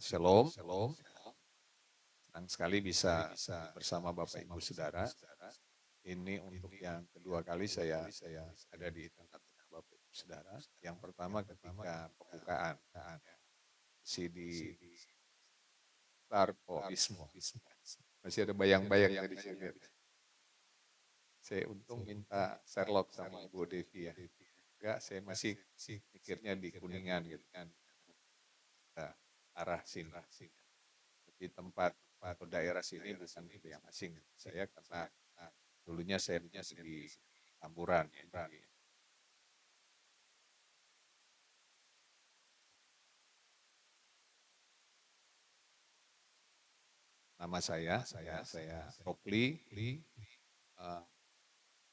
Shalom. Senang sekali bisa bersama Bapak Ibu Saudara. Ini untuk yang kedua kali saya ada di tengah-tengah Bapak Ibu Saudara. Yang pertama ketika pembukaan CD Tarkoismo. Masih ada bayang-bayang tadi saya lihat. Saya untung minta Sherlock sama Ibu Devi ya. Enggak, saya masih pikirnya di Kuningan gitu kan. Nah, arah sini. Di tempat atau daerah sini bukan yang asing. Saya karena dulunya saya di Tamburan. Nama saya Rokli.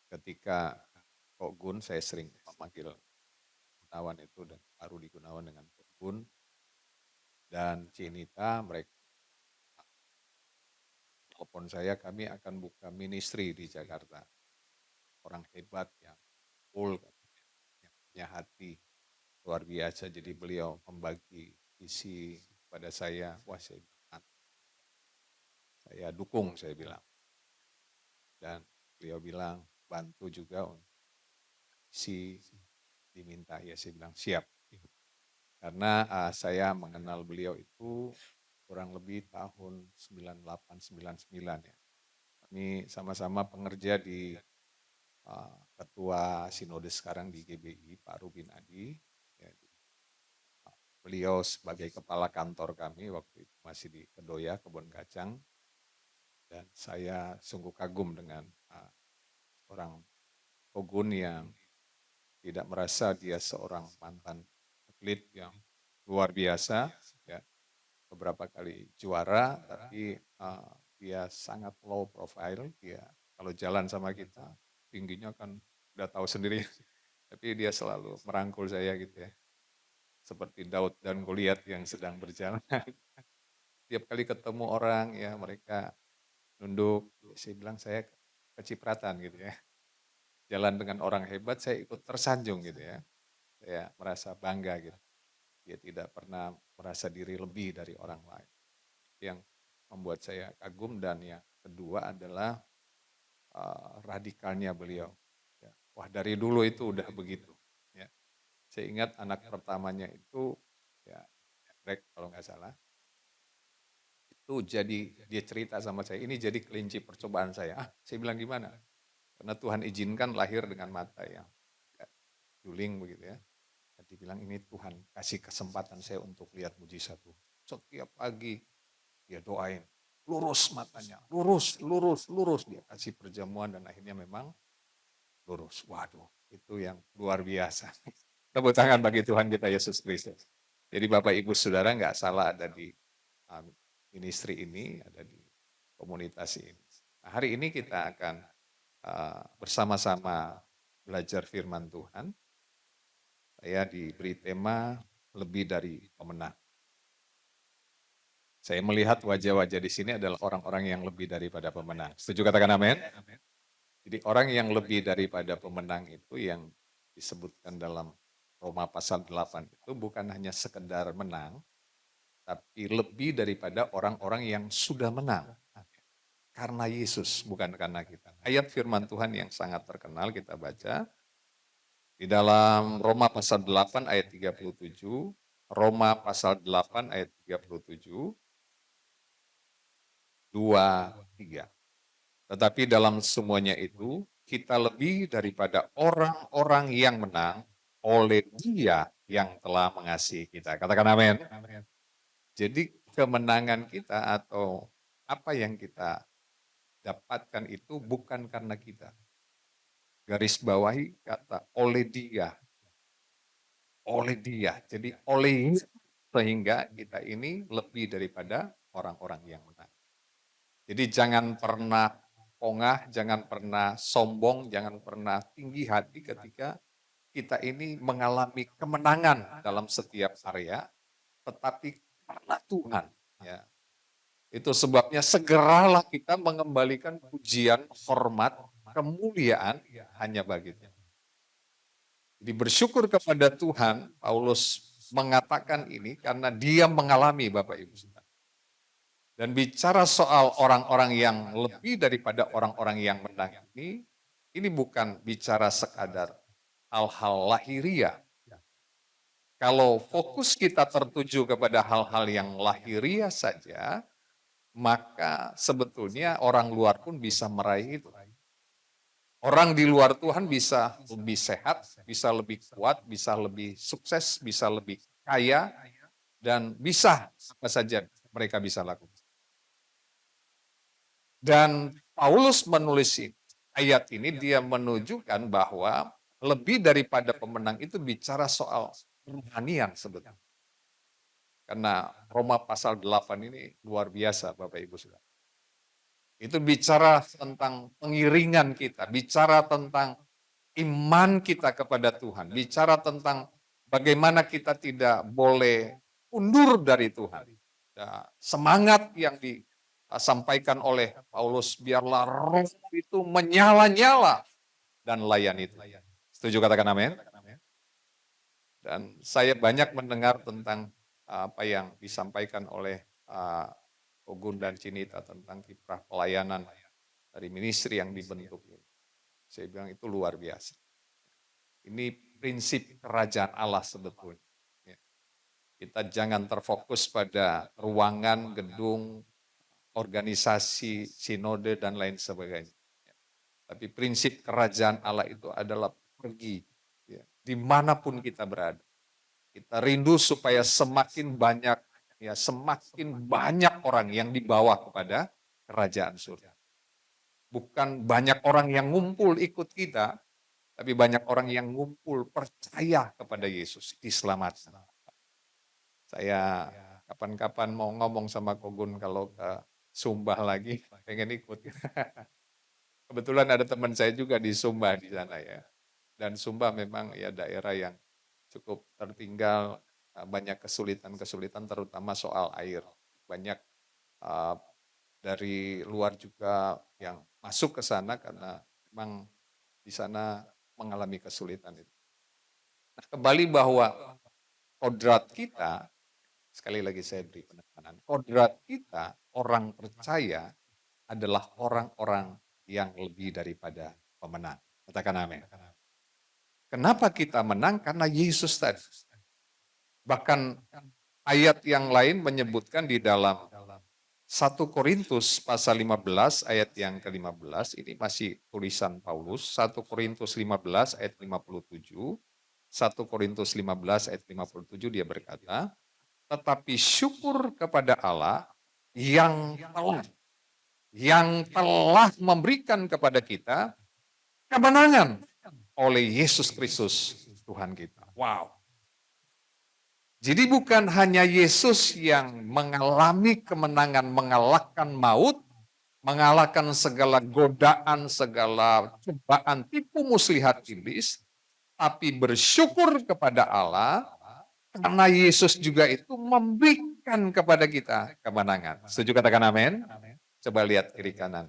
Ketika Kok Gun, saya sering memanggil Gunawan itu dan baru di Gunawan dengan Kok Gun dan Cinita. Mereka telepon saya, kami akan buka ministry di Jakarta. Orang hebat yang full, yang punya hati luar biasa. Jadi beliau membagi visi pada saya. Wah, saya dukung, saya bilang. Dan beliau bilang bantu juga untuk visi diminta. Ya, saya bilang siap. Karena saya mengenal beliau itu kurang lebih tahun 98-99 ya. Kami sama-sama pengerja di Ketua Sinode sekarang di GBI, Pak Rubin Adi. Ya, beliau sebagai kepala kantor kami waktu itu masih di Kedoya, Kebon Kacang. Dan saya sungguh kagum dengan orang Kogun yang tidak merasa dia seorang mantan atlet yang luar biasa, ya, beberapa kali juara, tapi dia sangat low profile. Dia kalau jalan sama kita tingginya kan udah tahu sendiri, tapi dia selalu merangkul saya gitu ya, seperti Daud dan Goliat yang sedang berjalan. Tiap kali ketemu orang ya mereka nunduk, saya bilang saya kecipratan gitu ya. Jalan dengan orang hebat saya ikut tersanjung gitu ya. Saya merasa bangga gitu. Dia tidak pernah merasa diri lebih dari orang lain. Yang membuat saya kagum. Dan yang kedua adalah radikalnya beliau. Ya. Wah, dari dulu itu udah begitu. Ya. Saya ingat anak pertamanya itu ya Greg kalau nggak salah. Itu jadi dia cerita sama saya, ini jadi kelinci percobaan saya. Saya bilang gimana? Karena Tuhan izinkan lahir dengan mata yang juling begitu ya. Dia bilang ini Tuhan kasih kesempatan saya untuk lihat mujizat Tuhan. Setiap pagi dia doain, lurus matanya, lurus. Dia kasih perjamuan dan akhirnya memang lurus. Waduh, itu yang luar biasa. Tepuk tangan bagi Tuhan kita Yesus Kristus. Jadi Bapak Ibu Saudara nggak salah ada di ministry ini, ada di komunitas ini. Nah, hari ini kita akan bersama-sama belajar firman Tuhan. Saya diberi tema lebih dari pemenang. Saya melihat wajah-wajah di sini adalah orang-orang yang lebih daripada pemenang. Setuju katakan amin? Jadi orang yang lebih daripada pemenang itu yang disebutkan dalam Roma pasal 8 itu bukan hanya sekedar menang, tapi lebih daripada orang-orang yang sudah menang. Karena Yesus, bukan karena kita. Ayat firman Tuhan yang sangat terkenal kita baca. Di dalam Roma pasal 8 ayat 37, Roma pasal 8 ayat 37, 2, 3. Tetapi dalam semuanya itu, kita lebih daripada orang-orang yang menang oleh Dia yang telah mengasihi kita. Katakan amin. Jadi kemenangan kita atau apa yang kita dapatkan itu bukan karena kita. Garis bawahi kata oleh Dia. Oleh Dia. Jadi oleh sehingga kita ini lebih daripada orang-orang yang menang. Jadi jangan pernah pongah, jangan pernah sombong, jangan pernah tinggi hati ketika kita ini mengalami kemenangan dalam setiap area, tetapi karena Tuhan. Ya. Itu sebabnya segeralah kita mengembalikan pujian, hormat, kemuliaan hanya bagi Dia. Jadi bersyukur kepada Tuhan, Paulus mengatakan ini karena dia mengalami, Bapak Ibu Saudara. Dan bicara soal orang-orang yang lebih daripada orang-orang yang menang ini bukan bicara sekadar hal-hal lahiriah. Kalau fokus kita tertuju kepada hal-hal yang lahiriah saja, maka sebetulnya orang luar pun bisa meraih itu. Orang di luar Tuhan bisa lebih sehat, bisa lebih kuat, bisa lebih sukses, bisa lebih kaya, dan bisa apa saja mereka bisa lakukan. Dan Paulus menulis ayat ini, dia menunjukkan bahwa lebih daripada pemenang itu bicara soal kerohanian sebetulnya. Karena Roma pasal 8 ini luar biasa, Bapak Ibu Saudara. Itu bicara tentang pengiringan kita, bicara tentang iman kita kepada Tuhan, bicara tentang bagaimana kita tidak boleh undur dari Tuhan. Ya, semangat yang disampaikan oleh Paulus, biarlah roh itu menyala-nyala dan layani itu. Setuju katakan amin? Dan saya banyak mendengar tentang apa yang disampaikan oleh Ogun dan Cinita tentang kiprah pelayanan dari ministry yang dibentuk. Saya bilang itu luar biasa. Ini prinsip kerajaan Allah sebetulnya. Kita jangan terfokus pada ruangan, gedung, organisasi, sinode, dan lain sebagainya. Tapi prinsip kerajaan Allah itu adalah pergi, dimanapun kita berada. Kita rindu supaya semakin banyak orang yang dibawa kepada kerajaan surga. Bukan banyak orang yang ngumpul ikut kita, tapi banyak orang yang ngumpul percaya kepada Yesus, diselamatkan. Saya kapan-kapan mau ngomong sama Kogun kalau ke Sumba lagi, pengen ikut. Kebetulan ada teman saya juga di Sumba di sana ya. Dan Sumba memang ya daerah yang cukup tertinggal, banyak kesulitan-kesulitan terutama soal air. Banyak dari luar juga yang masuk ke sana karena memang di sana mengalami kesulitan itu. Nah, kembali bahwa kodrat kita, sekali lagi saya beri penekanan, kodrat kita orang percaya adalah orang-orang yang lebih daripada pemenang. Katakan amin. Kenapa kita menang? Karena Yesus tadi. Bahkan ayat yang lain menyebutkan di dalam 1 Korintus pasal 15 ayat yang ke-15, ini masih tulisan Paulus, 1 Korintus 15 ayat 57, 1 Korintus 15 ayat 57 dia berkata, tetapi syukur kepada Allah yang telah memberikan kepada kita kemenangan oleh Yesus Kristus Tuhan kita. Wow. Jadi bukan hanya Yesus yang mengalami kemenangan, mengalahkan maut, mengalahkan segala godaan, segala cobaan, tipu muslihat iblis, tapi bersyukur kepada Allah karena Yesus juga itu memberikan kepada kita kemenangan. Setuju katakan amin? Coba lihat kiri kanan.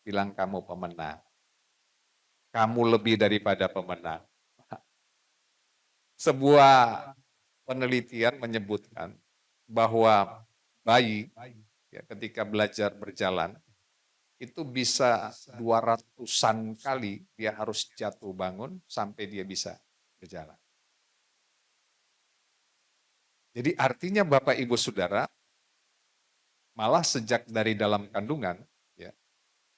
Bilang kamu pemenang. Kamu lebih daripada pemenang. Sebuah penelitian menyebutkan bahwa bayi ketika belajar berjalan itu bisa 200-an kali dia harus jatuh bangun sampai dia bisa berjalan. Jadi artinya Bapak Ibu Saudara, malah sejak dari dalam kandungan,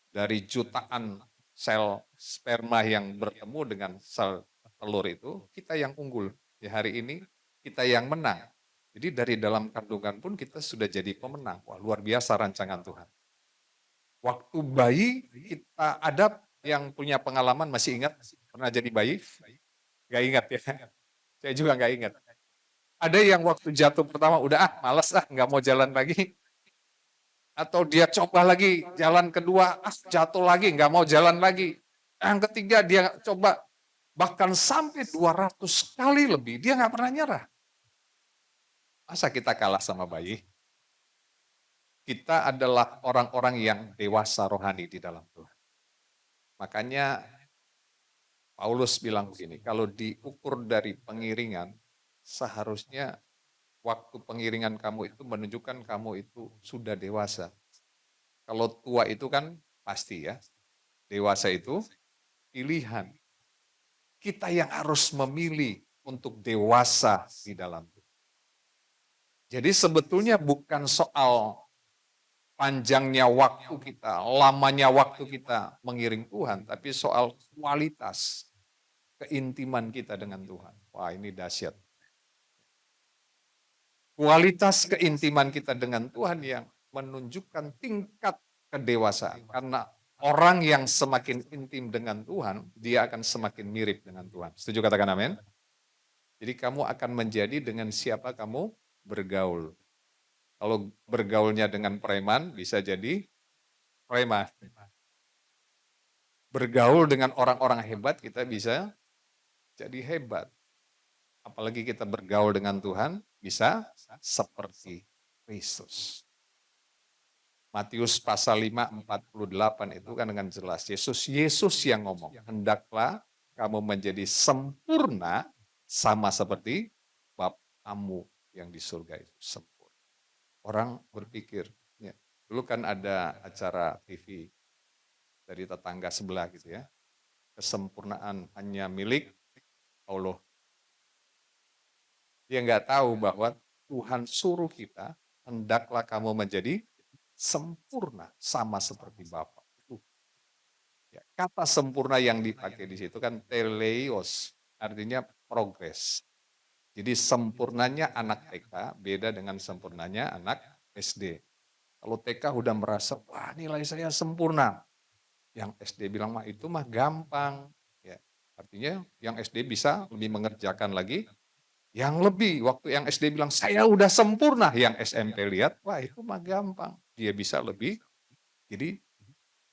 dari jutaan sel sperma yang bertemu dengan sel telur itu, kita yang unggul. Ya, hari ini kita yang menang. Jadi dari dalam kandungan pun kita sudah jadi pemenang. Wah, luar biasa rancangan Tuhan. Waktu bayi kita ada yang punya pengalaman, masih ingat pernah jadi bayi? Gak ingat ya. Saya juga gak ingat. Ada yang waktu jatuh pertama udah malas gak mau jalan lagi. Atau dia coba lagi jalan kedua, jatuh lagi, nggak mau jalan lagi. Yang ketiga dia coba bahkan sampai 200 kali lebih, dia nggak pernah nyerah. Masa kita kalah sama bayi? Kita adalah orang-orang yang dewasa rohani di dalam Tuhan. Makanya Paulus bilang begini, kalau diukur dari pengiringan, seharusnya waktu pengiringan kamu itu menunjukkan kamu itu sudah dewasa. Kalau tua itu kan pasti ya, dewasa itu pilihan. Kita yang harus memilih untuk dewasa di dalam Tuhan. Jadi sebetulnya bukan soal panjangnya waktu kita, lamanya waktu kita mengiring Tuhan, tapi soal kualitas keintiman kita dengan Tuhan. Wah, ini dahsyat. Kualitas keintiman kita dengan Tuhan yang menunjukkan tingkat kedewasaan. Karena orang yang semakin intim dengan Tuhan, dia akan semakin mirip dengan Tuhan. Setuju katakan amin? Jadi kamu akan menjadi dengan siapa kamu bergaul. Kalau bergaulnya dengan preman, bisa jadi preman. Bergaul dengan orang-orang hebat, kita bisa jadi hebat. Apalagi kita bergaul dengan Tuhan, bisa seperti Kristus. Matius pasal 5:48 itu kan dengan jelas. Yesus yang ngomong, hendaklah kamu menjadi sempurna sama seperti Bapamu yang di surga itu sempurna. Orang berpikir, ya, dulu kan ada acara TV dari tetangga sebelah gitu ya, kesempurnaan hanya milik Allah. Dia nggak tahu bahwa Tuhan suruh kita, hendaklah kamu menjadi sempurna sama seperti Bapa. Ya, kata sempurna yang dipakai di situ kan teleios, artinya progres. Jadi sempurnanya anak TK beda dengan sempurnanya anak SD. Kalau TK udah merasa, wah nilai saya sempurna. Yang SD bilang, mah itu mah gampang. Ya, artinya yang SD bisa lebih mengerjakan lagi. Yang lebih, waktu yang SD bilang, saya udah sempurna. Yang SMP lihat, wah itu mah gampang. Dia bisa lebih. Jadi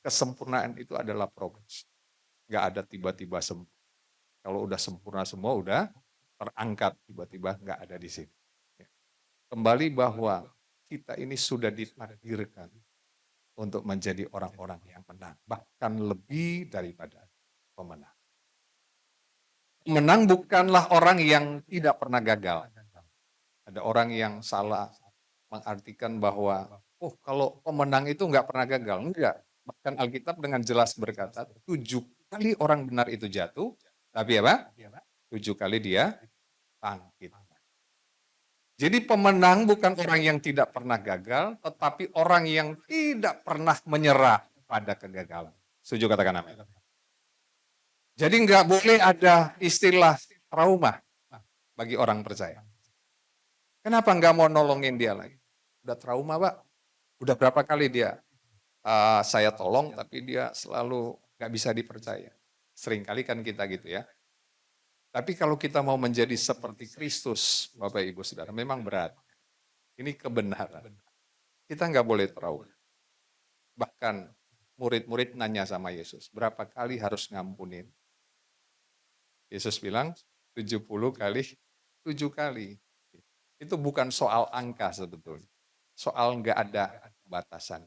kesempurnaan itu adalah progres. Nggak ada tiba-tiba sempurna. Kalau udah sempurna semua, udah terangkat. Tiba-tiba nggak ada di sini. Ya. Kembali bahwa kita ini sudah ditakdirkan untuk menjadi orang-orang yang menang. Bahkan lebih daripada pemenang. Pemenang bukanlah orang yang tidak pernah gagal. Ada orang yang salah mengartikan bahwa, oh kalau pemenang itu nggak pernah gagal. Enggak. Bahkan Alkitab dengan jelas berkata, 7 kali orang benar itu jatuh, tapi apa? 7 kali dia bangkit. Jadi pemenang bukan orang yang tidak pernah gagal, tetapi orang yang tidak pernah menyerah pada kegagalan. Setuju katakan amin. Jadi nggak boleh ada istilah trauma bagi orang percaya. Kenapa nggak mau nolongin dia lagi? Udah trauma, Pak. Udah berapa kali dia saya tolong, tapi dia selalu nggak bisa dipercaya. Seringkali kan kita gitu ya. Tapi kalau kita mau menjadi seperti Kristus, Bapak Ibu Saudara, memang berat. Ini kebenaran. Kita nggak boleh trauma. Bahkan murid-murid nanya sama Yesus, berapa kali harus ngampunin? Yesus bilang 70 kali 7 kali. Itu bukan soal angka sebetulnya. Soal nggak ada batasan.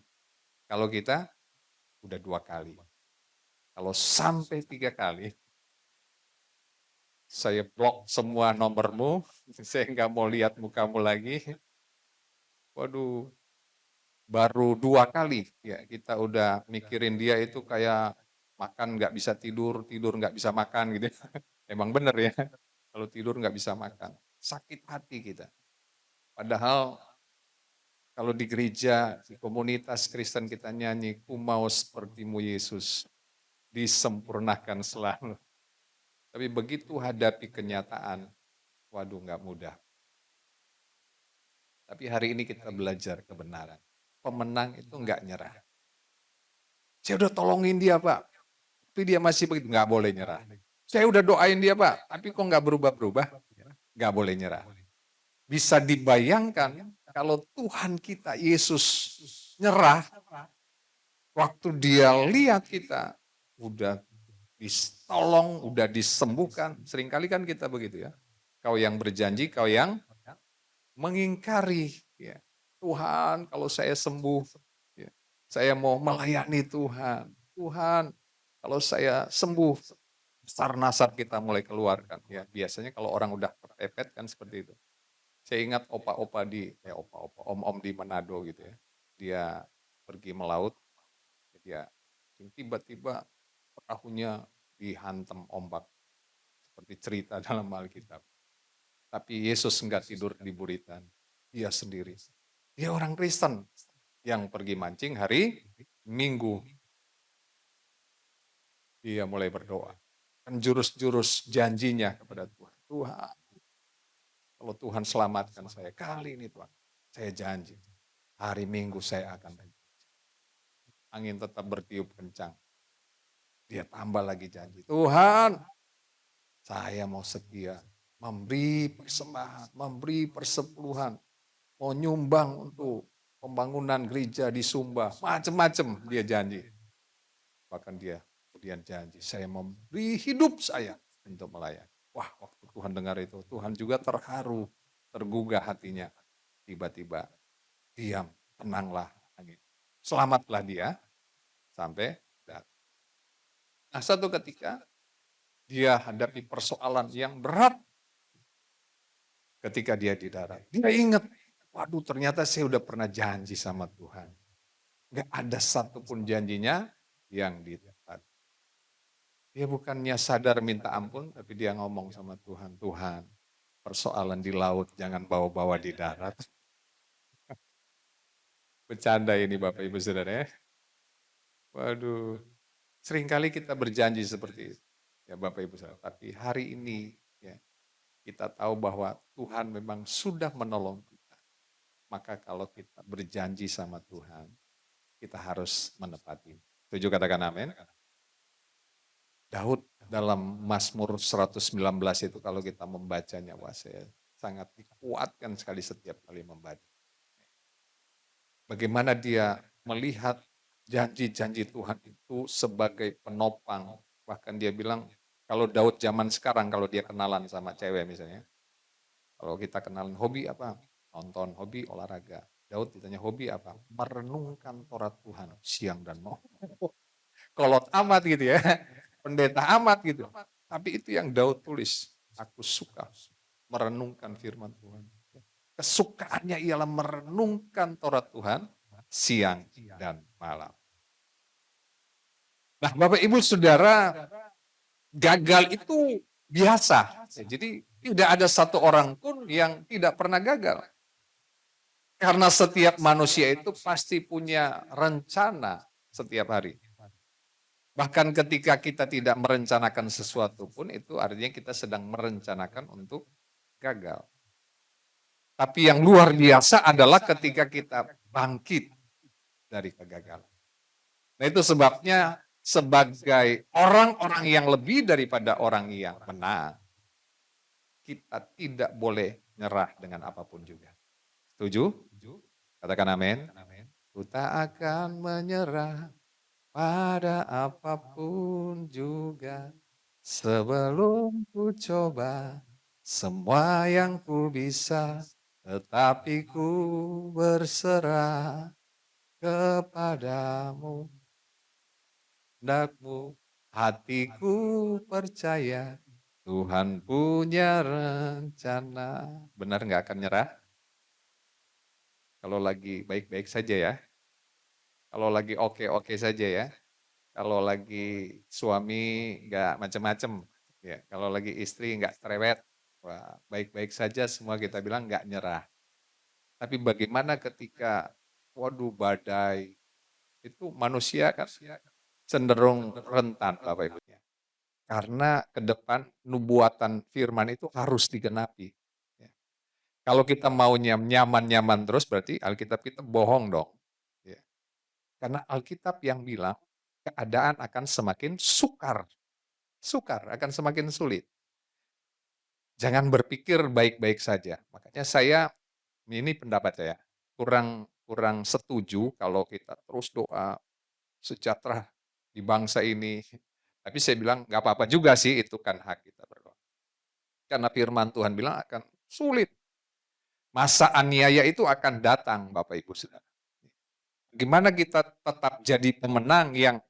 Kalau kita udah 2 kali. Kalau sampai 3 kali, saya blok semua nomormu, saya nggak mau lihat mukamu lagi. Waduh, baru 2 kali ya kita udah mikirin dia itu kayak makan nggak bisa tidur, tidur nggak bisa makan gitu. Emang bener ya, kalau tidur nggak bisa makan. Sakit hati kita. Padahal kalau di gereja, di komunitas Kristen kita nyanyi, ku mau sepertimu Yesus, disempurnakan selalu. Tapi begitu hadapi kenyataan, waduh nggak mudah. Tapi hari ini kita belajar kebenaran. Pemenang itu nggak nyerah. Saya udah tolongin dia Pak, tapi dia masih begitu, nggak boleh nyerah. Saya udah doain dia Pak, tapi kok nggak berubah-berubah, nggak boleh nyerah. Bisa dibayangkan kalau Tuhan kita Yesus nyerah, waktu dia lihat kita udah ditolong, udah disembuhkan. Seringkali kan kita begitu ya. Kau yang berjanji, kau yang mengingkari. Ya. Tuhan, kalau saya sembuh, ya, saya mau melayani Tuhan. Tuhan, kalau saya sembuh, nasar-nasar kita mulai keluarkan. Ya, biasanya kalau orang udah kepepet kan seperti itu. Saya ingat om-om di Manado gitu ya. Dia pergi melaut, dia tiba-tiba perahunya dihantam ombak seperti cerita dalam Alkitab. Tapi Yesus enggak tidur di buritan, dia sendiri. Dia orang Kristen yang pergi mancing hari Minggu. Dia mulai berdoa. Kan jurus-jurus janjinya kepada Tuhan. Tuhan, kalau Tuhan selamatkan saya kali ini Tuhan, saya janji hari Minggu saya akan. Angin tetap bertiup kencang. Dia tambah lagi janji. Tuhan, saya mau setia, memberi persembahan, memberi persepuluhan, mau nyumbang untuk pembangunan gereja di Sumba, macam-macam dia janji. Bahkan dia kemudian janji, saya memberi hidup saya untuk melayani. Wah, waktu Tuhan dengar itu, Tuhan juga terharu, tergugah hatinya. Tiba-tiba diam, tenanglah angin. Selamatlah dia sampai datang. Nah, satu ketika dia hadapi persoalan yang berat ketika dia di darat. Dia ingat, waduh ternyata saya udah pernah janji sama Tuhan. Gak ada satupun janjinya yang ditepati. Dia bukannya sadar minta ampun, tapi dia ngomong sama Tuhan, Tuhan persoalan di laut jangan bawa-bawa di darat. Bercanda ini Bapak Ibu Saudara ya. Waduh, seringkali kita berjanji seperti itu. Ya Bapak Ibu Saudara, tapi hari ini ya kita tahu bahwa Tuhan memang sudah menolong kita. Maka kalau kita berjanji sama Tuhan, kita harus menepati. Setuju katakan amin? Daud dalam Mazmur 119 itu kalau kita membacanya, wah saya sangat dikuatkan sekali setiap kali membaca. Bagaimana dia melihat janji-janji Tuhan itu sebagai penopang. Bahkan dia bilang, kalau Daud zaman sekarang, kalau dia kenalan sama cewek misalnya, kalau kita kenalan hobi apa? Nonton, hobi olahraga. Daud ditanya hobi apa? Merenungkan Taurat Tuhan siang dan malam. Kolot amat gitu ya, pendeta amat gitu. Tapi itu yang Daud tulis, aku suka merenungkan firman Tuhan. Kesukaannya ialah merenungkan Taurat Tuhan siang dan malam. Nah Bapak Ibu Saudara, gagal itu biasa. Jadi tidak ada satu orang pun yang tidak pernah gagal. Karena setiap manusia itu pasti punya rencana setiap hari. Bahkan ketika kita tidak merencanakan sesuatu pun itu artinya kita sedang merencanakan untuk gagal. Tapi yang luar biasa adalah ketika kita bangkit dari kegagalan. Nah itu sebabnya sebagai orang-orang yang lebih daripada orang yang menang, kita tidak boleh nyerah dengan apapun juga. Setuju? Katakan amin. Ku tak akan menyerah pada apapun juga, sebelum ku coba semua yang ku bisa, tetapi ku berserah kepadamu. Hendakmu hatiku percaya Tuhan punya rencana. Benar nggak akan nyerah? Kalau lagi baik-baik saja ya. Kalau lagi oke-oke saja ya. Kalau lagi suami nggak macem-macem. Ya. Kalau lagi istri nggak cerewet. Wah, baik-baik saja semua kita bilang nggak nyerah. Tapi bagaimana ketika waduh badai, itu manusia kan cenderung rentan Bapak Ibu. Karena ke depan nubuatan firman itu harus digenapi. Ya. Kalau kita maunya nyaman-nyaman terus berarti Alkitab kita bohong dong. Ya. Karena Alkitab yang bilang keadaan akan semakin sukar. Sukar, akan semakin sulit. Jangan berpikir baik-baik saja. Makanya saya, ini pendapat saya, kurang setuju kalau kita terus doa sejahtera di bangsa ini. Tapi saya bilang nggak apa-apa juga sih, itu kan hak kita berdoa. Karena firman Tuhan bilang akan sulit. Masa aniaya itu akan datang Bapak Ibu Saudara. Gimana kita tetap jadi pemenang yang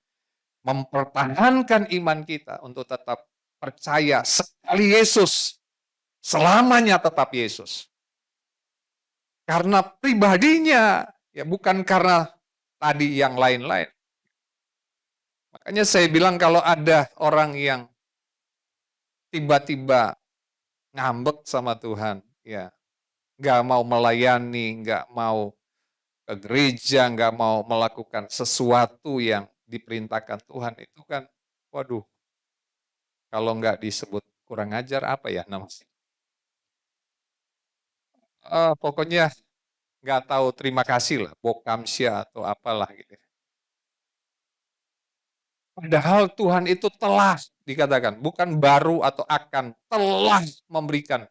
mempertahankan iman kita untuk tetap percaya sekali Yesus, selamanya tetap Yesus. Karena pribadinya, ya bukan karena tadi yang lain-lain. Makanya saya bilang kalau ada orang yang tiba-tiba ngambek sama Tuhan, ya nggak mau melayani, nggak mau ke gereja, nggak mau melakukan sesuatu yang diperintahkan Tuhan, itu kan, waduh, kalau nggak disebut kurang ajar apa ya namanya? Pokoknya nggak tahu terima kasih lah, bokamsya atau apalah gitu. Padahal Tuhan itu telah dikatakan, bukan baru atau akan, telah memberikan,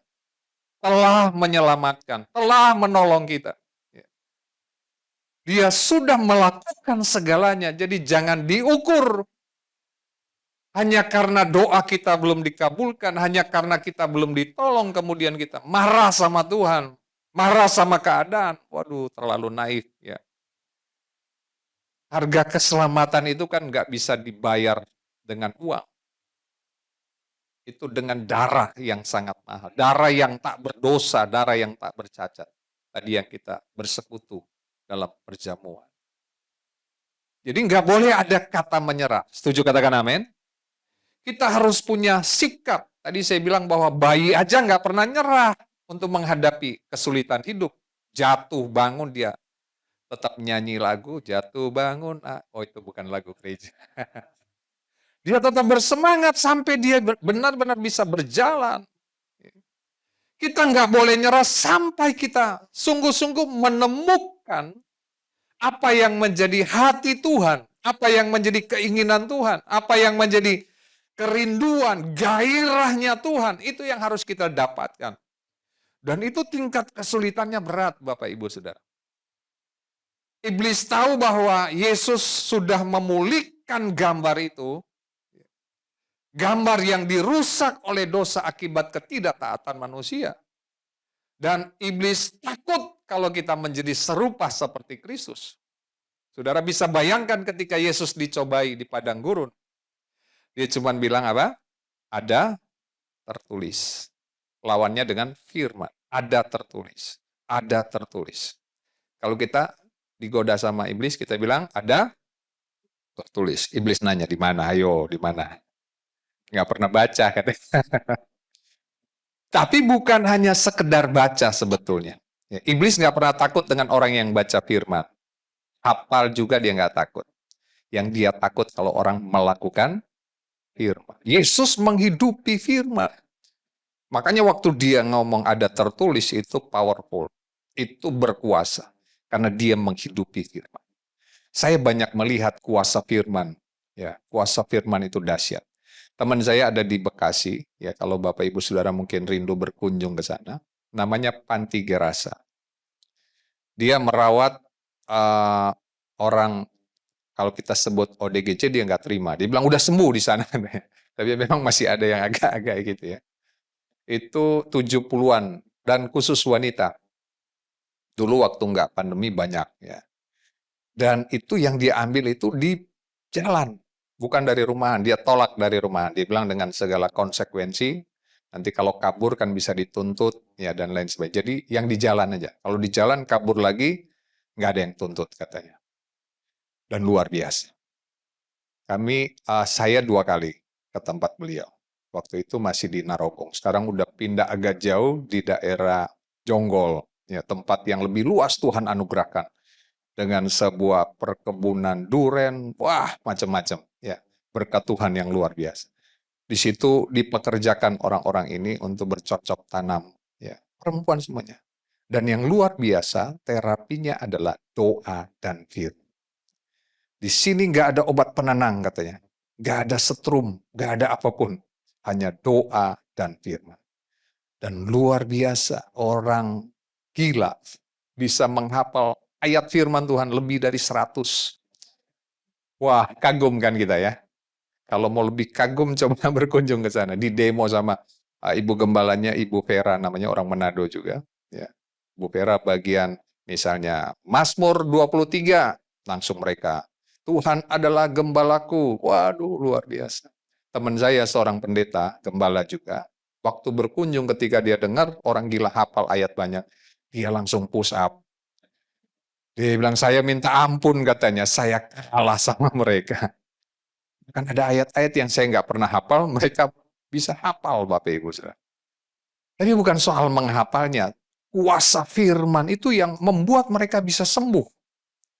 telah menyelamatkan, telah menolong kita. Dia sudah melakukan segalanya, jadi jangan diukur hanya karena doa kita belum dikabulkan, hanya karena kita belum ditolong, kemudian kita marah sama Tuhan, marah sama keadaan. Waduh, terlalu naif ya. Harga keselamatan itu kan nggak bisa dibayar dengan uang. Itu dengan darah yang sangat mahal. Darah yang tak berdosa, darah yang tak bercacat. Tadi yang kita bersekutu dalam perjamuan. Jadi nggak boleh ada kata menyerah. Setuju katakan amin? Kita harus punya sikap. Tadi saya bilang bahwa bayi aja nggak pernah nyerah untuk menghadapi kesulitan hidup. Jatuh bangun dia tetap nyanyi lagu, jatuh bangun. Oh itu bukan lagu gereja. Dia tetap bersemangat sampai dia benar-benar bisa berjalan. Kita nggak boleh nyerah sampai kita sungguh-sungguh menemukan apa yang menjadi hati Tuhan, apa yang menjadi keinginan Tuhan, apa yang menjadi kerinduan, gairahnya Tuhan, itu yang harus kita dapatkan. Dan itu tingkat kesulitannya berat, Bapak Ibu Saudara. Iblis tahu bahwa Yesus sudah memulihkan gambar itu, gambar yang dirusak oleh dosa akibat ketidaktaatan manusia. Dan iblis takut kalau kita menjadi serupa seperti Kristus. Saudara bisa bayangkan ketika Yesus dicobai di padang gurun. Dia cuma bilang apa? Ada tertulis. Lawannya dengan firman. Ada tertulis. Ada tertulis. Kalau kita digoda sama iblis, kita bilang ada tertulis. Iblis nanya di mana? Ayo, di mana? Nggak pernah baca katanya. Tapi bukan hanya sekedar baca sebetulnya. Iblis nggak pernah takut dengan orang yang baca firman. Hafal juga dia nggak takut. Yang dia takut kalau orang melakukan firman. Yesus menghidupi firman. Makanya waktu dia ngomong ada tertulis itu powerful. Itu berkuasa. Karena dia menghidupi firman. Saya banyak melihat kuasa firman. Ya, kuasa firman itu dahsyat. Teman saya ada di Bekasi, ya kalau Bapak Ibu Saudara mungkin rindu berkunjung ke sana, namanya Panti Gerasa. Dia merawat orang, kalau kita sebut ODGJ dia nggak terima. Dia bilang udah sembuh di sana. Tapi memang masih ada yang agak-agak gitu ya. Itu 70-an dan khusus wanita. Dulu waktu nggak pandemi banyak ya. Dan itu yang dia ambil itu di jalan. Bukan dari rumahan, dia tolak dari rumahan. Dia bilang dengan segala konsekuensi, nanti kalau kabur kan bisa dituntut, ya dan lain sebagainya. Jadi yang di jalan aja. Kalau di jalan kabur lagi, nggak ada yang tuntut katanya. Dan luar biasa. Saya 2 kali ke tempat beliau. Waktu itu masih di Narogong. Sekarang udah pindah agak jauh di daerah Jonggol, ya tempat yang lebih luas Tuhan anugerahkan. Dengan sebuah perkebunan duren, wah macam-macam ya, berkat Tuhan yang luar biasa. Di situ dipekerjakan orang-orang ini untuk bercocok tanam, ya perempuan semuanya. Dan yang luar biasa terapinya adalah doa dan firman. Di sini nggak ada obat penenang katanya, nggak ada setrum, nggak ada apapun, hanya doa dan firman. Dan luar biasa orang gila bisa menghafal ayat firman Tuhan lebih dari 100. Wah, kagum kan kita ya. Kalau mau lebih kagum coba berkunjung ke sana. Di demo sama Ibu Gembalanya, Ibu Vera, namanya orang Manado juga. Ya. Ibu Vera bagian misalnya Mazmur 23, langsung mereka, Tuhan adalah gembalaku. Waduh, luar biasa. Teman saya seorang pendeta, gembala juga, waktu berkunjung ketika dia dengar orang gila hafal ayat banyak, dia langsung push up. Dia bilang, saya minta ampun katanya, saya kalah sama mereka. Kan ada ayat-ayat yang saya nggak pernah hafal, mereka bisa hafal Bapak Ibu Saudara. Tapi bukan soal menghafalnya, kuasa firman itu yang membuat mereka bisa sembuh.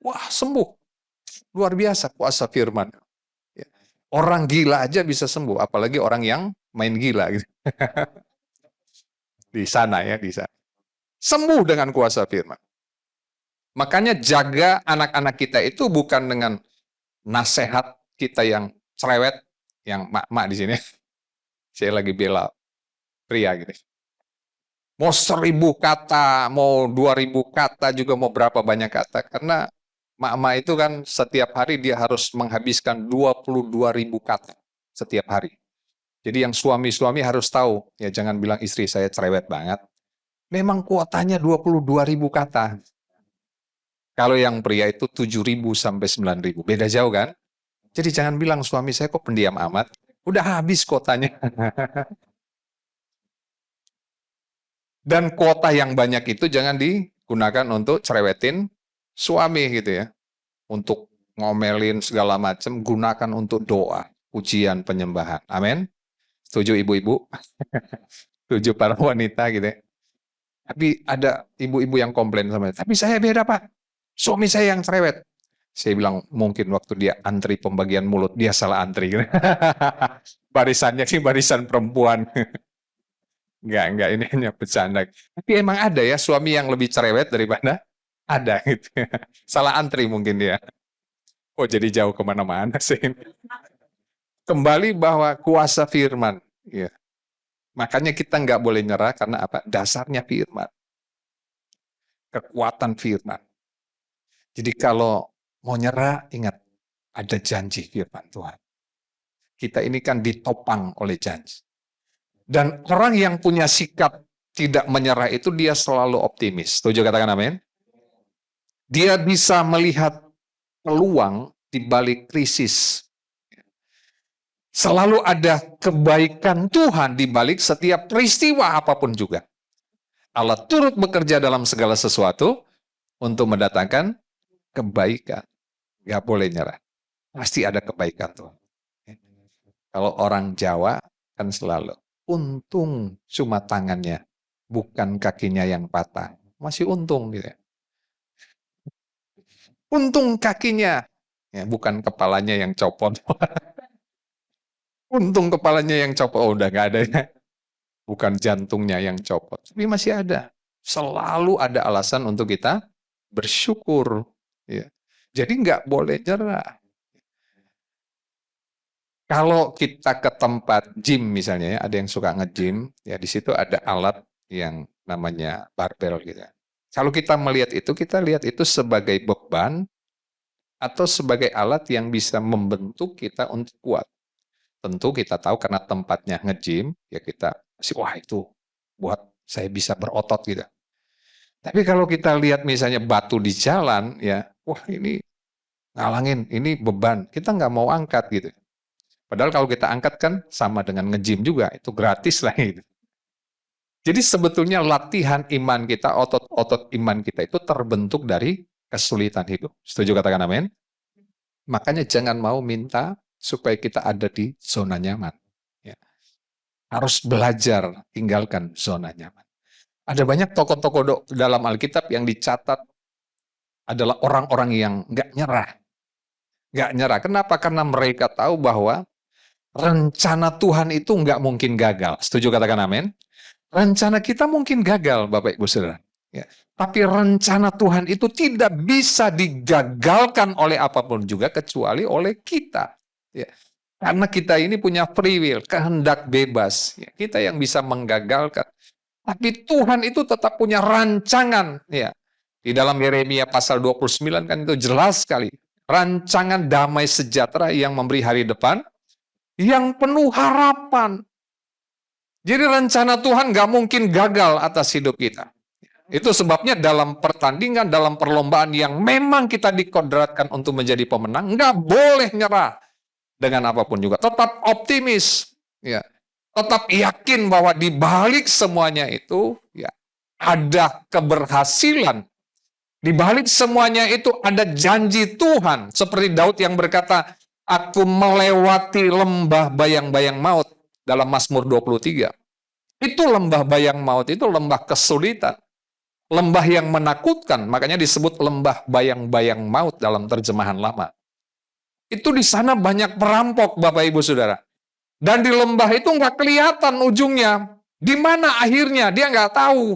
Wah, sembuh. Luar biasa kuasa firman. Ya. Orang gila aja bisa sembuh, apalagi orang yang main gila gitu. Di sana ya, di sana. Sembuh dengan kuasa firman. Makanya jaga anak-anak kita itu bukan dengan nasihat kita yang cerewet, yang mak-mak di sini. Saya lagi bela pria gitu. Mau 1000 kata, mau 2000 kata juga, mau berapa banyak kata. Karena mak-mak itu kan setiap hari dia harus menghabiskan 22.000 kata setiap hari. Jadi yang suami-suami harus tahu, ya jangan bilang istri saya cerewet banget. Memang kuotanya 22.000 kata. Kalau yang pria itu 7.000 sampai 9.000. Beda jauh kan? Jadi jangan bilang suami saya kok pendiam amat. Udah habis kotanya. Dan kuota yang banyak itu jangan digunakan untuk cerewetin suami gitu ya. Untuk ngomelin segala macam, gunakan untuk doa, pujian, penyembahan. Amin. Setuju ibu-ibu? Setuju para wanita gitu ya. Tapi ada ibu-ibu yang komplain sama saya. Tapi saya beda Pak. Suami saya yang cerewet. Saya bilang mungkin waktu dia antri pembagian mulut, dia salah antri. Barisannya sih barisan perempuan. Enggak, ini hanya bercanda. Tapi emang ada ya suami yang lebih cerewet daripada ada gitu. Salah antri mungkin dia. Oh jadi jauh kemana-mana sih. Kembali bahwa kuasa firman. Ya. Makanya kita nggak boleh nyerah karena apa? Dasarnya firman. Kekuatan firman. Jadi kalau mau nyerah, ingat ada janji firman Tuhan. Kita ini kan ditopang oleh janji. Dan orang yang punya sikap tidak menyerah itu dia selalu optimis. Setuju katakan amin? Dia bisa melihat peluang di balik krisis. Selalu ada kebaikan Tuhan di balik setiap peristiwa apapun juga. Allah turut bekerja dalam segala sesuatu untuk mendatangkan kebaikan. Gak boleh nyerah. Pasti ada kebaikan Tuhan. Kalau orang Jawa kan selalu, untung cuma tangannya, bukan kakinya yang patah. Masih untung gitu ya. Untung kakinya, ya, bukan kepalanya yang copot. Untung kepalanya yang copot, oh udah gak ada ya. Bukan jantungnya yang copot, tapi masih ada. Selalu ada alasan untuk kita bersyukur. Ya. Jadi nggak boleh nyerah. Kalau kita ke tempat gym misalnya, ya, ada yang suka nge-gym, ya di situ ada alat yang namanya barbel gitu. Kalau kita melihat itu, kita lihat itu sebagai beban atau sebagai alat yang bisa membentuk kita untuk kuat. Tentu kita tahu karena tempatnya nge-gym, ya kita wah itu buat saya bisa berotot gitu. Tapi kalau kita lihat misalnya batu di jalan, ya wah ini ngalangin, ini beban, kita nggak mau angkat gitu. Padahal kalau kita angkat kan sama dengan nge-gym juga, itu gratis lah gitu. Jadi sebetulnya latihan iman kita, otot-otot iman kita itu terbentuk dari kesulitan hidup. Setuju katakan amin? Makanya jangan mau minta supaya kita ada di zona nyaman. Ya. Harus belajar tinggalkan zona nyaman. Ada banyak tokoh-tokoh dalam Alkitab yang dicatat adalah orang-orang yang nggak nyerah. Nggak nyerah. Kenapa? Karena mereka tahu bahwa rencana Tuhan itu nggak mungkin gagal. Setuju katakan amin? Rencana kita mungkin gagal, Bapak Ibu Saudara. Ya. Tapi rencana Tuhan itu tidak bisa digagalkan oleh apapun juga kecuali oleh kita. Ya. Karena kita ini punya free will, kehendak bebas. Ya. Kita yang bisa menggagalkan. Tapi Tuhan itu tetap punya rancangan. Ya. Di dalam Yeremia pasal 29 kan itu jelas sekali. Rancangan damai sejahtera yang memberi hari depan yang penuh harapan. Jadi rencana Tuhan gak mungkin gagal atas hidup kita. Itu sebabnya dalam pertandingan, dalam perlombaan yang memang kita dikodratkan untuk menjadi pemenang, gak boleh nyerah. dengan apapun juga. Tetap optimis, ya. Tetap yakin bahwa di balik semuanya itu ya ada keberhasilan. Di balik semuanya itu ada janji Tuhan. Seperti Daud yang berkata, aku melewati lembah bayang-bayang maut dalam Mazmur 23. Itu lembah bayang maut, itu lembah kesulitan. Lembah yang menakutkan, makanya disebut lembah bayang-bayang maut dalam terjemahan lama. Itu di sana banyak perampok, Bapak Ibu Saudara. Dan di lembah itu nggak kelihatan ujungnya. Di mana akhirnya, dia nggak tahu.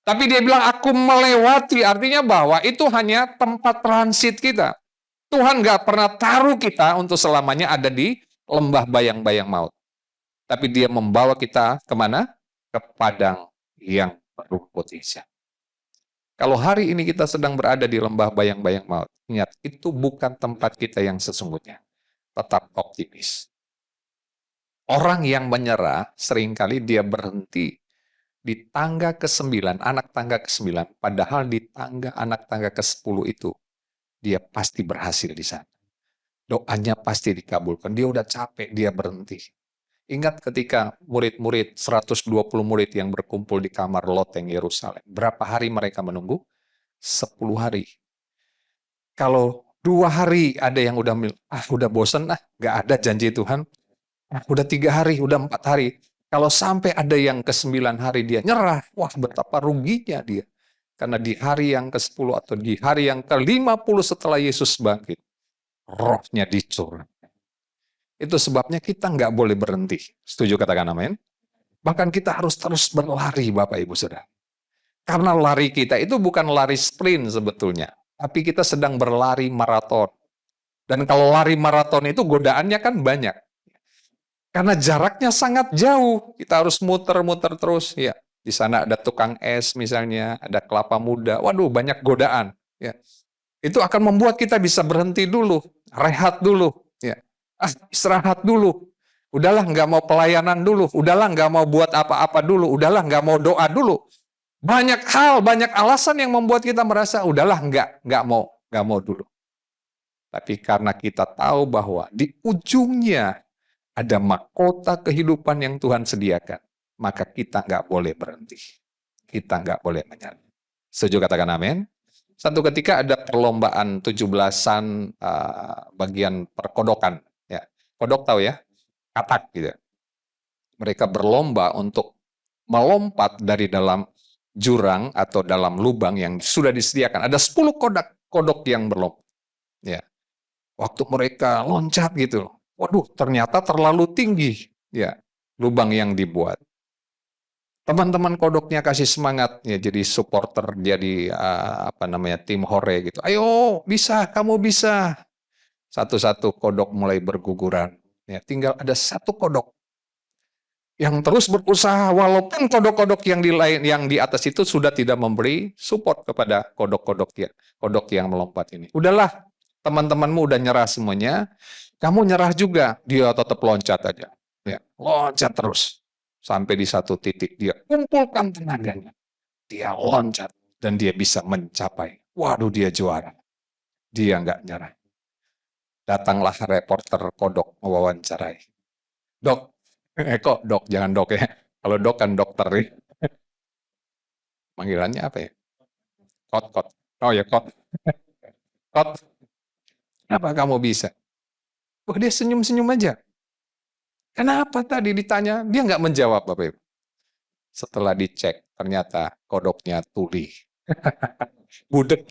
Tapi dia bilang, aku melewati, artinya bahwa itu hanya tempat transit kita. Tuhan nggak pernah taruh kita untuk selamanya ada di lembah bayang-bayang maut. Tapi dia membawa kita kemana? Ke padang yang berumput hijau. Kalau hari ini kita sedang berada di lembah bayang-bayang maut, ingat, itu bukan tempat kita yang sesungguhnya. Tetap optimis. Orang yang menyerah, seringkali dia berhenti di tangga ke-9, anak tangga ke-9, padahal di tangga anak tangga ke-10 itu, dia pasti berhasil di sana. Doanya pasti dikabulkan. Dia udah capek, dia berhenti. Ingat ketika murid-murid, 120 murid yang berkumpul di kamar loteng Yerusalem. Berapa hari mereka menunggu? 10 hari. Kalau 2 hari ada yang udah bosen, gak ada janji Tuhan. Udah 3 hari, udah 4 hari. Kalau sampai ada yang ke-9 hari dia nyerah, wah betapa ruginya dia. Karena di hari yang ke-10 atau di hari yang ke-50 setelah Yesus bangkit, rohnya dicurah. Itu sebabnya kita nggak boleh berhenti. Setuju katakan amin? Bahkan kita harus terus berlari, Bapak Ibu Saudara. Karena lari kita itu bukan lari sprint sebetulnya, tapi kita sedang berlari maraton. Dan kalau lari maraton itu godaannya kan banyak. Karena jaraknya sangat jauh, kita harus muter-muter terus. Ya, di sana ada tukang es misalnya, ada kelapa muda. Waduh, banyak godaan. Ya, itu akan membuat kita bisa berhenti dulu, rehat dulu. Ya, istirahat dulu. Udahlah, nggak mau pelayanan dulu. Udahlah, nggak mau buat apa-apa dulu. Udahlah, nggak mau doa dulu. Banyak hal, banyak alasan yang membuat kita merasa udahlah, nggak mau dulu. Tapi karena kita tahu bahwa di ujungnya ada mahkota kehidupan yang Tuhan sediakan, maka kita nggak boleh berhenti. Kita nggak boleh menyerah. Setuju katakan amin? Satu ketika ada perlombaan 17-an bagian perkodokan. Ya. Kodok tahu ya? Katak gitu. Mereka berlomba untuk melompat dari dalam jurang atau dalam lubang yang sudah disediakan. Ada 10 kodok yang berlomba. Ya. Waktu mereka loncat gitu, waduh ternyata terlalu tinggi ya lubang yang dibuat. Teman-teman kodoknya kasih semangat ya, jadi supporter, jadi tim hore gitu. Ayo bisa, kamu bisa. Satu-satu kodok mulai berguguran. Ya, tinggal ada satu kodok yang terus berusaha walaupun kodok-kodok yang di atas itu sudah tidak memberi support kepada kodok yang melompat ini. Udahlah, teman-temanmu udah nyerah semuanya, kamu nyerah juga, dia tetap loncat aja. Ya, loncat terus. Sampai di satu titik dia kumpulkan tenaganya. Dia loncat dan dia bisa mencapai. Waduh, dia juara. Dia nggak nyerah. Datanglah reporter kodok mewawancarai. Dok, kok dok, jangan dok ya. Kalau dok kan dokter ya. Panggilannya apa ya? Kot. Oh ya, kot. Kot, kenapa kamu bisa? Wah, dia senyum-senyum aja. Kenapa tadi ditanya? Dia nggak menjawab, Bapak Ibu. Setelah dicek, ternyata kodoknya tuli. Budek.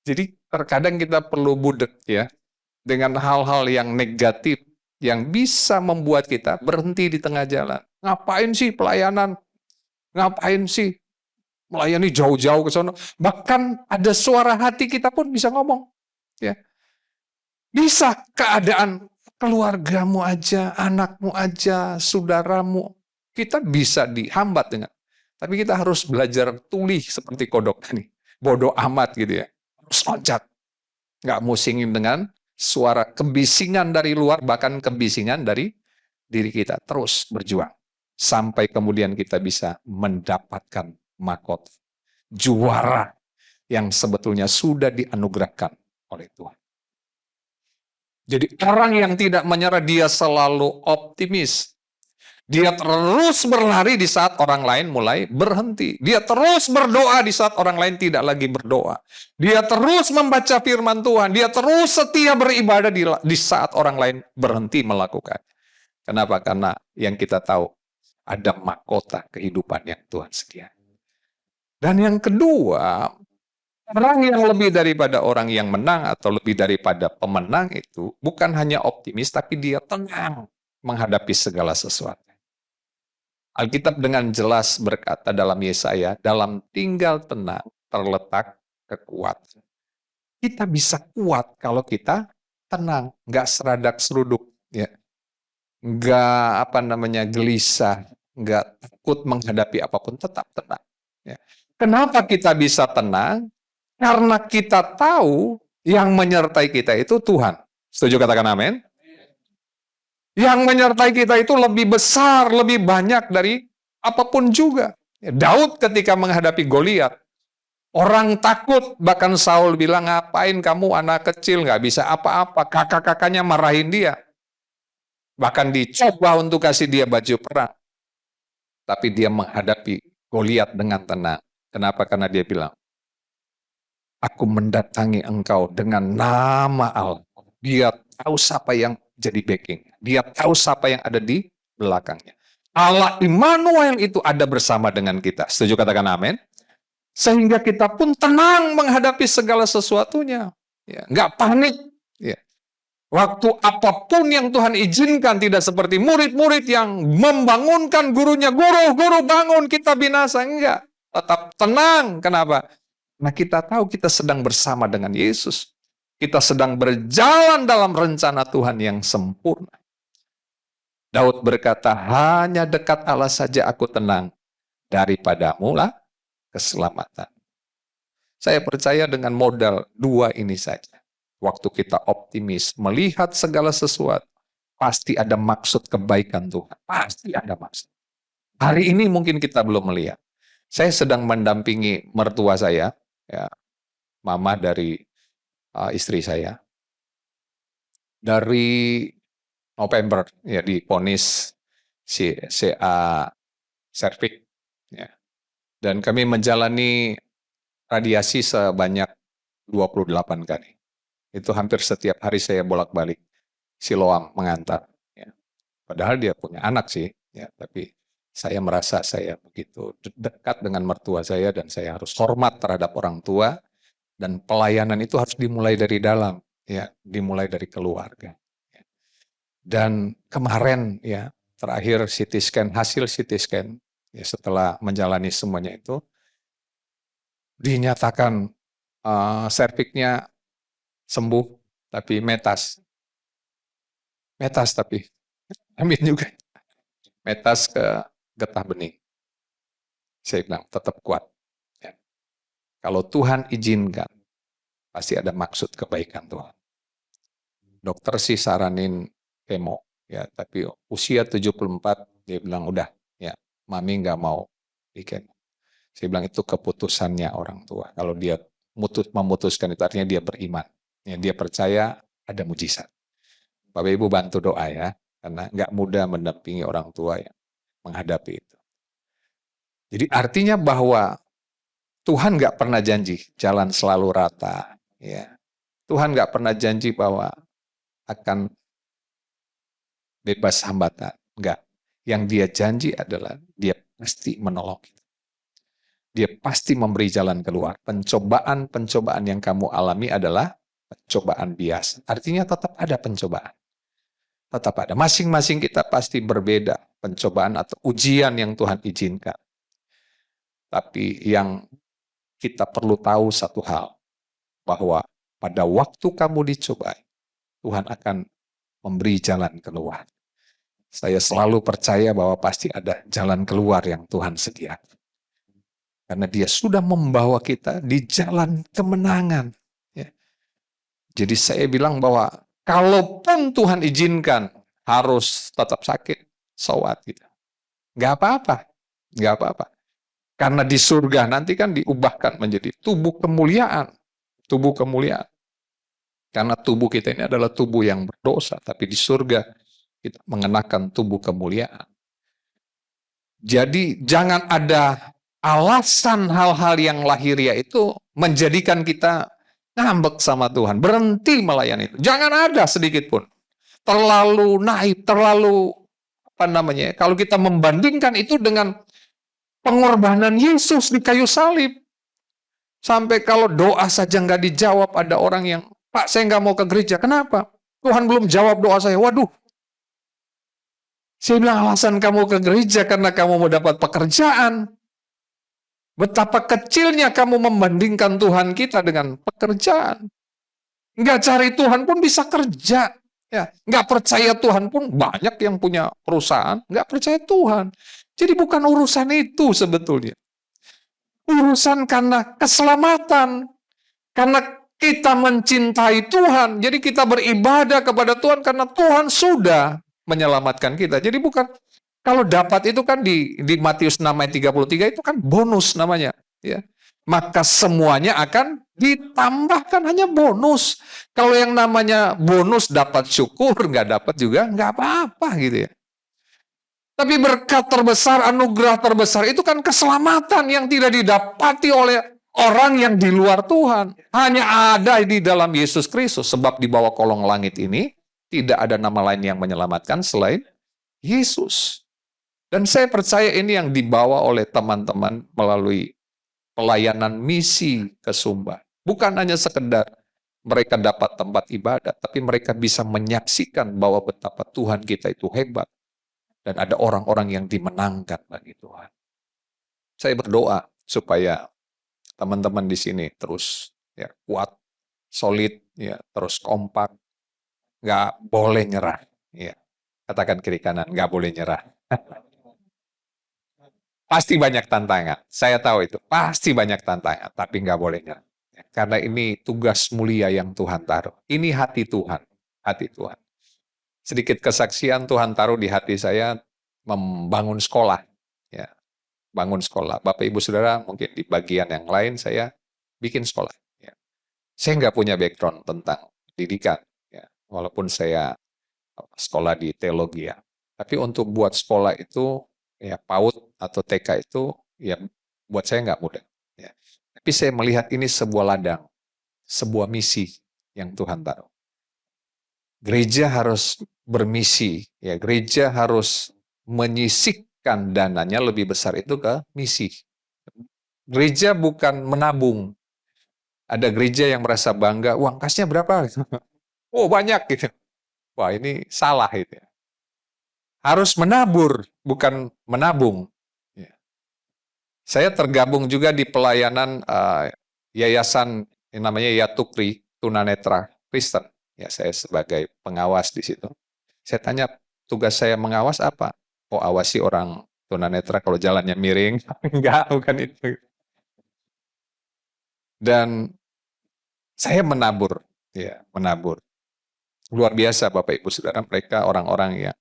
Jadi terkadang kita perlu budek ya, dengan hal-hal yang negatif, yang bisa membuat kita berhenti di tengah jalan. Ngapain sih pelayanan? Ngapain sih melayani jauh-jauh ke sana? Bahkan ada suara hati kita pun bisa ngomong. Ya. Bisa keadaan keluargamu aja, anakmu aja, saudaramu, kita bisa dihambat dengan. Tapi kita harus belajar tuli seperti kodok tadi. Bodoh amat gitu ya. Harus loncat. Nggak musingin dengan suara kebisingan dari luar, bahkan kebisingan dari diri kita. Terus berjuang. Sampai kemudian kita bisa mendapatkan mahkota. Juara yang sebetulnya sudah dianugerahkan oleh Tuhan. Jadi orang yang tidak menyerah, dia selalu optimis. Dia terus berlari di saat orang lain mulai berhenti. Dia terus berdoa di saat orang lain tidak lagi berdoa. Dia terus membaca firman Tuhan. Dia terus setia beribadah di saat orang lain berhenti melakukan. Kenapa? Karena yang kita tahu, ada mahkota kehidupan yang Tuhan sediakan. Dan yang kedua, orang yang lebih daripada orang yang menang atau lebih daripada pemenang itu bukan hanya optimis, tapi dia tenang menghadapi segala sesuatu. Alkitab dengan jelas berkata dalam Yesaya, dalam tinggal tenang terletak kekuatan. Kita bisa kuat kalau kita tenang, nggak seradak seruduk, ya, nggak gelisah, nggak takut menghadapi apapun, tetap tenang. Ya. Kenapa kita bisa tenang? Karena kita tahu yang menyertai kita itu Tuhan. Setuju katakan amin? Yang menyertai kita itu lebih besar, lebih banyak dari apapun juga. Daud ketika menghadapi Goliat, orang takut, bahkan Saul bilang, ngapain kamu anak kecil, nggak bisa apa-apa. Kakak-kakaknya marahin dia. Bahkan dicoba untuk kasih dia baju perang. Tapi dia menghadapi Goliat dengan tenang. Kenapa? Karena dia bilang, aku mendatangi engkau dengan nama Allah. Dia tahu siapa yang jadi backing. Dia tahu siapa yang ada di belakangnya. Allah Immanuel itu ada bersama dengan kita. Setuju katakan amin? Sehingga kita pun tenang menghadapi segala sesuatunya. Ya, nggak panik. Ya. Waktu apapun yang Tuhan izinkan, tidak seperti murid-murid yang membangunkan gurunya, guru bangun, kita binasa. Enggak. Tetap tenang. Kenapa? Nah, kita tahu kita sedang bersama dengan Yesus. Kita sedang berjalan dalam rencana Tuhan yang sempurna. Daud berkata, hanya dekat Allah saja aku tenang, daripadamu lah keselamatan. Saya percaya dengan modal dua ini saja. Waktu kita optimis, melihat segala sesuatu, pasti ada maksud kebaikan Tuhan. Pasti ada maksud. Hari ini mungkin kita belum melihat. Saya sedang mendampingi mertua saya, ya, mama dari istri saya. Dari November, ya, divonis CA cervix, ya. Dan kami menjalani radiasi sebanyak 28 kali. Itu hampir setiap hari saya bolak-balik Siloam mengantar. Ya. Padahal dia punya anak sih, ya, tapi saya merasa saya begitu dekat dengan mertua saya dan saya harus hormat terhadap orang tua, dan pelayanan itu harus dimulai dari dalam, ya, dimulai dari keluarga. Dan kemarin, ya, terakhir CT scan, hasil CT scan, ya, setelah menjalani semuanya itu, dinyatakan serviknya sembuh, tapi metas tapi, amin juga, metas ke getah bening. Saya bilang, tetap kuat. Ya. Kalau Tuhan izinkan, pasti ada maksud kebaikan Tuhan. Dokter sih saranin kemo, ya, tapi usia 74, dia bilang, udah, ya, mami nggak mau di kemo. Saya bilang, itu keputusannya orang tua. Kalau dia memutuskan itu, artinya dia beriman. Ya, dia percaya ada mujizat. Bapak Ibu bantu doa ya, karena nggak mudah mendampingi orang tua yang menghadapi itu. Jadi artinya bahwa Tuhan nggak pernah janji jalan selalu rata. Ya. Tuhan nggak pernah janji bahwa akan bebas hambatan. Enggak. Yang dia janji adalah dia pasti menolong kita. Dia pasti memberi jalan keluar. Pencobaan-pencobaan yang kamu alami adalah pencobaan biasa. Artinya tetap ada pencobaan. Tetap ada. Masing-masing kita pasti berbeda pencobaan atau ujian yang Tuhan izinkan. Tapi yang kita perlu tahu satu hal, bahwa pada waktu kamu dicobai, Tuhan akan memberi jalan keluar. Saya selalu percaya bahwa pasti ada jalan keluar yang Tuhan sediakan. Karena dia sudah membawa kita di jalan kemenangan. Ya. Jadi saya bilang bahwa kalaupun Tuhan izinkan harus tetap sakit, so what gitu. Nggak apa-apa. Nggak apa-apa. Karena di surga nanti kan diubahkan menjadi tubuh kemuliaan. Tubuh kemuliaan. Karena tubuh kita ini adalah tubuh yang berdosa, tapi di surga kita mengenakan tubuh kemuliaan. Jadi jangan ada alasan hal-hal yang lahiriah itu menjadikan kita ngambek sama Tuhan. Berhenti melayani itu. Jangan ada sedikit pun. Terlalu naif, terlalu kalau kita membandingkan itu dengan pengorbanan Yesus di kayu salib. Sampai kalau doa saja nggak dijawab, ada orang yang, Pak, saya nggak mau ke gereja. Kenapa? Tuhan belum jawab doa saya. Waduh, saya bilang alasan kamu ke gereja karena kamu mau dapat pekerjaan. Betapa kecilnya kamu membandingkan Tuhan kita dengan pekerjaan. Nggak cari Tuhan pun bisa kerja. Ya, nggak percaya Tuhan pun banyak yang punya perusahaan, nggak percaya Tuhan. Jadi bukan urusan itu sebetulnya. Urusan karena keselamatan. Karena kita mencintai Tuhan, jadi kita beribadah kepada Tuhan karena Tuhan sudah menyelamatkan kita. Jadi bukan, kalau dapat itu kan di Matius 6 ayat 33 itu kan bonus namanya. Ya. Maka semuanya akan ditambahkan, hanya bonus. Kalau yang namanya bonus dapat syukur, nggak dapat juga nggak apa-apa gitu ya. Tapi berkat terbesar, anugerah terbesar itu kan keselamatan yang tidak didapati oleh orang yang di luar Tuhan. Hanya ada di dalam Yesus Kristus. Sebab di bawah kolong langit ini tidak ada nama lain yang menyelamatkan selain Yesus. Dan saya percaya ini yang dibawa oleh teman-teman melalui pelayanan misi ke Sumba. Bukan hanya sekedar mereka dapat tempat ibadah, tapi mereka bisa menyaksikan bahwa betapa Tuhan kita itu hebat. Dan ada orang-orang yang dimenangkan bagi Tuhan. Saya berdoa supaya teman-teman di sini terus ya kuat, solid, ya terus kompak, nggak boleh nyerah. Ya, katakan kiri kanan, nggak boleh nyerah. Pasti banyak tantangan, saya tahu itu, pasti banyak tantangan, tapi nggak boleh nyerah. Karena ini tugas mulia yang Tuhan taruh. Ini hati Tuhan, hati Tuhan. Sedikit kesaksian Tuhan taruh di hati saya membangun sekolah. Ya, bangun sekolah. Bapak Ibu Saudara mungkin di bagian yang lain saya bikin sekolah. Ya. Saya nggak punya background tentang pendidikan. Ya. Walaupun saya sekolah di teologi ya. Tapi untuk buat sekolah itu, ya PAUD atau TK itu, ya buat saya nggak mudah. Ya. Tapi saya melihat ini sebuah ladang, sebuah misi yang Tuhan taruh. Gereja harus bermisi, ya gereja harus menyisihkan dananya lebih besar itu ke misi. Gereja bukan menabung. Ada gereja yang merasa bangga, uang kasnya berapa? Oh banyak gitu. Wah ini salah itu. Harus menabur, bukan menabung. Ya. Saya tergabung juga di pelayanan yayasan yang namanya Yatukri, Tunanetra Kristen. Ya, saya sebagai pengawas di situ. Saya tanya, tugas saya mengawas apa? Oh, awasi orang tunanetra kalau jalannya miring. Enggak, bukan itu. Dan saya menabur, ya, menabur. Luar biasa Bapak Ibu Saudara, mereka orang-orang yang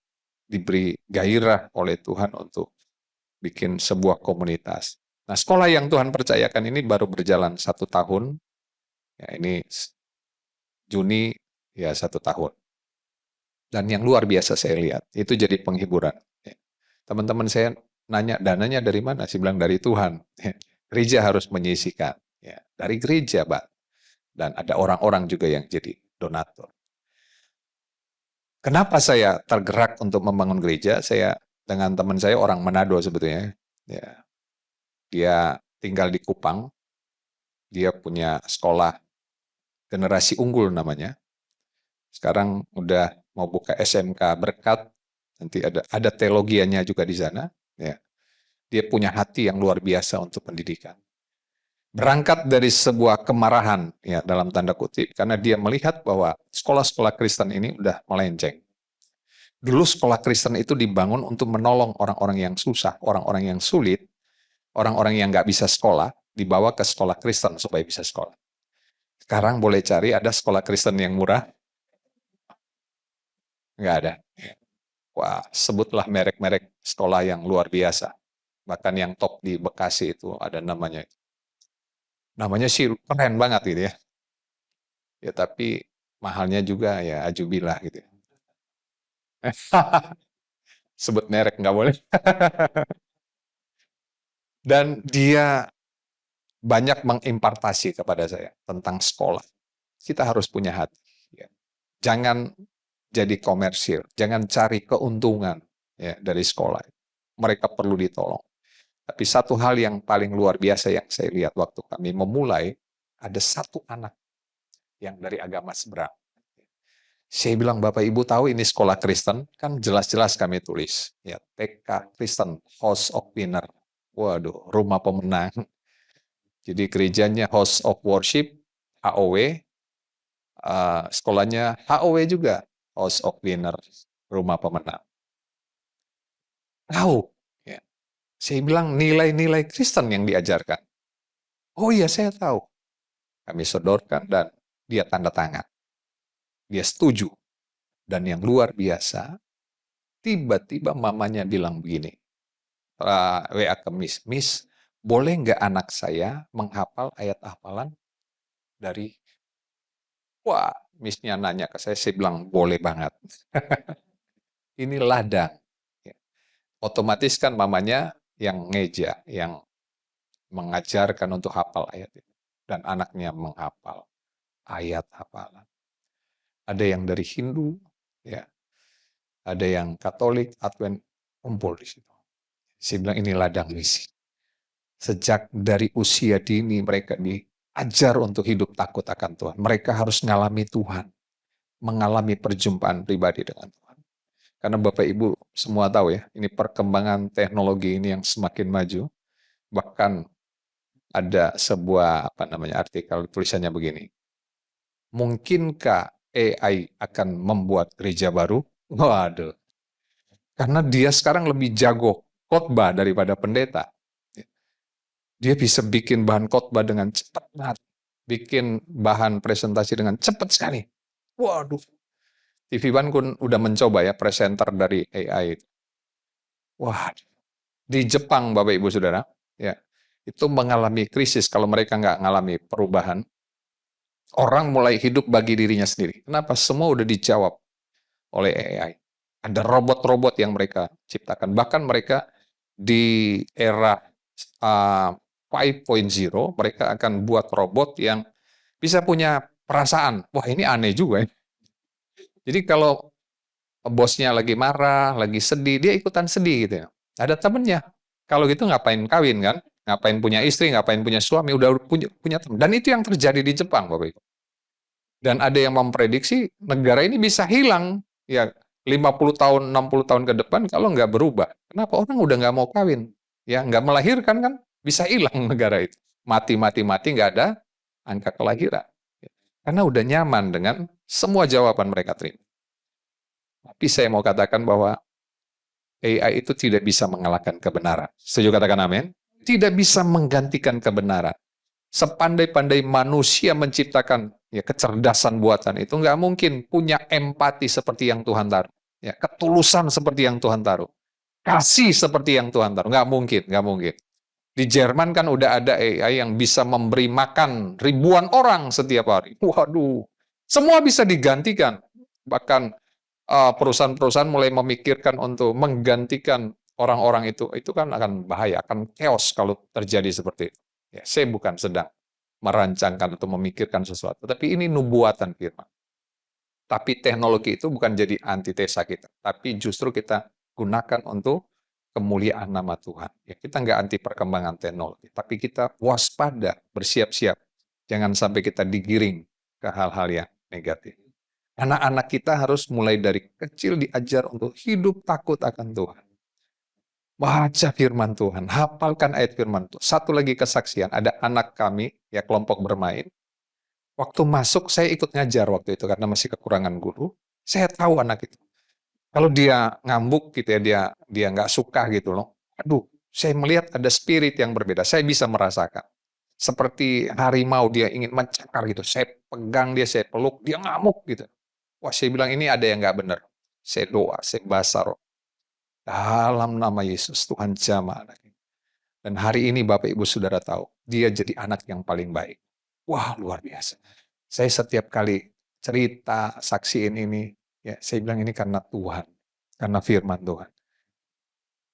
diberi gairah oleh Tuhan untuk bikin sebuah komunitas. Nah, sekolah yang Tuhan percayakan ini baru berjalan 1 tahun. Ya, ini Juni, ya 1 tahun. Dan yang luar biasa saya lihat, itu jadi penghiburan. Teman-teman saya nanya, dananya dari mana? Saya bilang dari Tuhan. Gereja harus menyisihkan. Ya, dari gereja, Pak. Dan ada orang-orang juga yang jadi donatur. Kenapa saya tergerak untuk membangun gereja? Saya dengan teman saya orang Manado sebetulnya. Ya, dia tinggal di Kupang. Dia punya sekolah generasi unggul namanya. Sekarang udah mau buka SMK Berkat, nanti ada teologianya juga di sana. Ya. Dia punya hati yang luar biasa untuk pendidikan. Berangkat dari sebuah kemarahan, ya dalam tanda kutip, karena dia melihat bahwa sekolah-sekolah Kristen ini udah melenceng. Dulu sekolah Kristen itu dibangun untuk menolong orang-orang yang susah, orang-orang yang sulit, orang-orang yang nggak bisa sekolah, dibawa ke sekolah Kristen supaya bisa sekolah. Sekarang boleh cari ada sekolah Kristen yang murah? Nggak ada. Wah, sebutlah merek-merek sekolah yang luar biasa. Bahkan yang top di Bekasi itu ada namanya. Namanya sih keren banget gitu ya. Ya tapi Mahalnya juga ya ajubilah gitu. Sebut merek nggak boleh. Dan dia banyak mengimpartasi kepada saya tentang sekolah. Kita harus punya hati. Ya. Jangan jadi komersil, jangan cari keuntungan ya dari sekolah. Mereka perlu ditolong. Tapi satu hal yang paling luar biasa yang saya lihat waktu kami memulai, ada satu anak yang dari agama seberang. Saya bilang, Bapak Ibu tahu ini sekolah Kristen? Kan jelas-jelas kami tulis. Ya, TK Kristen, House of Winner. Waduh, rumah pemenang. Jadi gerejanya House of Worship, HOW, sekolahnya HOW juga, House of Winner, rumah pemenang. Tahu. Ya. Saya bilang nilai-nilai Kristen yang diajarkan. Oh iya saya tahu. Kami sodorkan dan dia tanda tangan. Dia setuju. Dan yang luar biasa, tiba-tiba mamanya bilang begini, WA ke Miss, boleh nggak anak saya menghafal ayat hafalan dari, wah, Missnya nanya ke saya bilang boleh banget. Ini ladang. Ya. Otomatis kan mamanya yang ngeja, yang mengajarkan untuk hafal ayat itu. Dan anaknya menghafal ayat hafalan. Ada yang dari Hindu, ya, ada yang Katolik, Advent, kumpul di situ. Saya bilang ini ladang misi. Sejak dari usia dini mereka diajar untuk hidup takut akan Tuhan. Mereka harus mengalami Tuhan, mengalami perjumpaan pribadi dengan Tuhan. Karena Bapak Ibu semua tahu ya, ini perkembangan teknologi ini yang semakin maju. Bahkan ada sebuah artikel tulisannya begini. Mungkinkah AI akan membuat gereja baru? Waduh. Karena dia sekarang lebih jago khotbah daripada pendeta. Dia bisa bikin bahan khotbah dengan cepat banget. Bikin bahan presentasi dengan cepat sekali. Waduh. TV One pun udah mencoba ya presenter dari AI. Wah, di Jepang Bapak Ibu Saudara, ya, itu mengalami krisis kalau mereka nggak mengalami perubahan. Orang mulai hidup bagi dirinya sendiri. Kenapa? Semua udah dijawab oleh AI. Ada robot-robot yang mereka ciptakan. Bahkan mereka di era 5.0, mereka akan buat robot yang bisa punya perasaan. Wah, ini aneh juga ya. Jadi kalau bosnya lagi marah, lagi sedih, dia ikutan sedih gitu ya. Ada temennya. Kalau gitu ngapain kawin kan? Ngapain punya istri, ngapain punya suami, udah punya teman. Dan itu yang terjadi di Jepang, Bapak Ibu. Dan ada yang memprediksi negara ini bisa hilang ya 50 tahun, 60 tahun ke depan kalau nggak berubah. Kenapa? Orang udah nggak mau kawin. Ya, nggak melahirkan kan, bisa hilang negara itu. Mati, nggak ada angka kelahiran. Karena udah nyaman dengan semua jawaban mereka terima. Tapi saya mau katakan bahwa AI itu tidak bisa mengalahkan kebenaran. Setuju katakan amin? Tidak bisa menggantikan kebenaran. Sepandai-pandai manusia menciptakan ya kecerdasan buatan itu nggak mungkin punya empati seperti yang Tuhan taruh. Ya, ketulusan seperti yang Tuhan taruh. Kasih seperti yang Tuhan taruh. Nggak mungkin, nggak mungkin. Di Jerman kan udah ada AI yang bisa memberi makan ribuan orang setiap hari. Waduh, semua bisa digantikan. Bahkan perusahaan-perusahaan mulai memikirkan untuk menggantikan orang-orang itu kan akan bahaya, akan chaos kalau terjadi seperti itu. Ya, saya bukan sedang merancangkan atau memikirkan sesuatu, tapi ini nubuatan firman. Tapi teknologi itu bukan jadi antitesa kita, tapi justru kita gunakan untuk kemuliaan nama Tuhan. Ya, kita nggak anti perkembangan teknologi, tapi kita waspada, bersiap-siap. Jangan sampai kita digiring ke hal-hal yang negatif. Anak-anak kita harus mulai dari kecil diajar untuk hidup takut akan Tuhan. Baca firman Tuhan, hafalkan ayat firman Tuhan. Satu lagi kesaksian, ada anak kami, ya kelompok bermain. Waktu masuk, saya ikut ngajar waktu itu karena masih kekurangan guru. Saya tahu anak itu. Kalau dia ngambuk gitu ya, dia nggak suka gitu loh. Aduh, saya melihat ada spirit yang berbeda. Saya bisa merasakan. Seperti harimau dia ingin mencakar gitu. Saya pegang dia, saya peluk, dia ngamuk gitu. Wah, saya bilang ini ada yang nggak benar. Saya doa, saya bahasa roh. Dalam nama Yesus, Tuhan jamah anak ini. Dan hari ini Bapak Ibu Saudara tahu, dia jadi anak yang paling baik. Wah, luar biasa. Saya setiap kali cerita, saksiin ini. Ya, saya bilang ini karena Tuhan, karena firman Tuhan.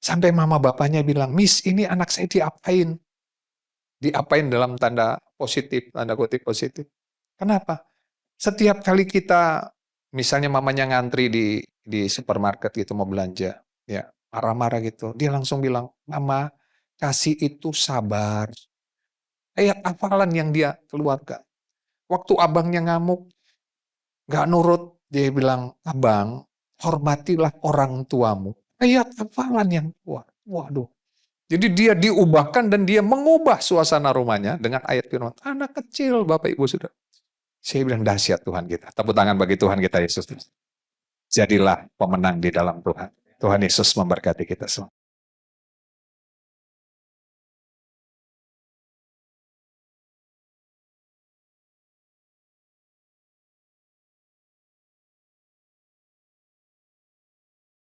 Sampai mama bapaknya bilang, "Miss, ini anak saya diapain?" Diapain dalam tanda positif, tanda kutip positif. Kenapa? Setiap kali kita, misalnya mamanya ngantri di supermarket gitu mau belanja, ya marah-marah gitu, dia langsung bilang, "Mama, kasih itu sabar." Ayat hafalan yang dia keluarkan. Waktu abangnya ngamuk, nggak nurut, dia bilang, "Abang, hormatilah orang tuamu." Ayat hafalan yang kuat. Waduh. Jadi dia diubahkan dan dia mengubah suasana rumahnya dengan ayat firman. Anak kecil, Bapak Ibu sudah. Saya bilang dahsyat Tuhan kita. Tepuk tangan bagi Tuhan kita Yesus. Jadilah pemenang di dalam Tuhan. Tuhan Yesus memberkati kita semua.